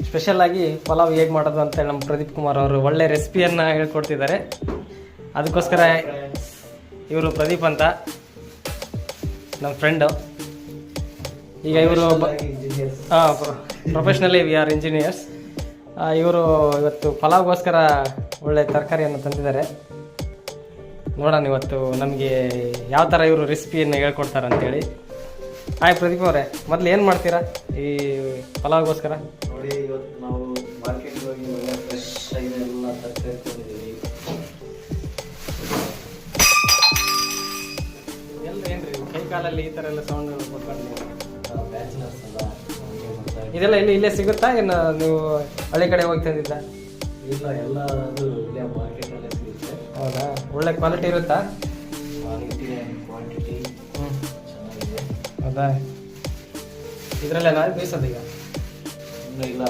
Special ಆಗಿ ಪಲಾವ್ ಹೇಗೆ ಮಾಡೋದು ಅಂತ ನಮ್ಮ ಪ್ರದೀಪ್ ಕುಮಾರ್ ಅವರು ಒಳ್ಳೆ ರೆಸಿಪಿಯನ್ನು ಹೇಳ್ಕೊಡ್ತಿದ್ದಾರೆ. ಅದಕ್ಕೋಸ್ಕರ ಇವರು ಪ್ರದೀಪ್ ಅಂತ ನಮ್ಮ ಫ್ರೆಂಡು. ಈಗ ಇವರು ಪ್ರೊಫೆಷ್ನಲಿ ವಿ ಆರ್ ಇಂಜಿನಿಯರ್ಸ್. ಇವರು ಇವತ್ತು ಪಲಾವ್ಗೋಸ್ಕರ ಒಳ್ಳೆ ತರಕಾರಿಯನ್ನು ತಂದಿದ್ದಾರೆ. ನೋಡೋಣ ಇವತ್ತು ನಮಗೆ ಯಾವ ಥರ ಇವರು ರೆಸಿಪಿಯನ್ನು ಹೇಳ್ಕೊಡ್ತಾರೆ ಅಂತೇಳಿ. ಹಾಯ್ ಪ್ರದೀಪ್ ಅವರೇ, ಮೊದಲು ಏನು ಮಾಡ್ತೀರಾ ಈ ಪಲಾವ್ಗೋಸ್ಕರ? ನೋಡಿ, ಇವತ್ತು ನಾವು ಮಾರ್ಕೆಟ್ಗೆ ಹೋಗಿ ಒಳ್ಳೆ ಫ್ರೆಶ್ ಆಗಿದೆ ಎಲ್ಲ ತರಕಾರಿ ತೊಗೊಂಡಿದ್ದೀವಿ. ಎಲ್ಲ ಏನ್ರಿ ಕೈ ಕಾಲಲ್ಲಿ ಈ ಥರ ಎಲ್ಲ ಸೌಂಡ್ ಕೊಟ್ಕೊಂಡು ಬ್ಯಾಚುಲರ್ಸ್ ಅಲ್ಲ, ಇದೆಲ್ಲ ಇಲ್ಲೇ ಸಿಗುತ್ತಾ, ಏನು ನೀವು ಹಳ್ಳಿ ಕಡೆ ಹೋಗಿ ತಂದಿದ್ದ? ಇಲ್ಲ, ಎಲ್ಲ ಅದು ಇಲ್ಲೇ ಮಾರ್ಕೆಟಲ್ಲೇ ಸಿಗುತ್ತೆ. ಹೌದಾ? ಒಳ್ಳೆ ಕ್ವಾಲಿಟಿ ಇರುತ್ತಾ? ಕ್ವಾಲಿಟಿ ಆ್ಯಂಡ್ ಕ್ವಾಂಟಿಟಿ ಚೆನ್ನಾಗಿದೆ. ಹೌದಾ? ಇದರಲ್ಲೇ ನಾವು ಬೇಯಿಸೋದು ಈಗ? ಇನ್ನೂ ಇಲ್ಲ.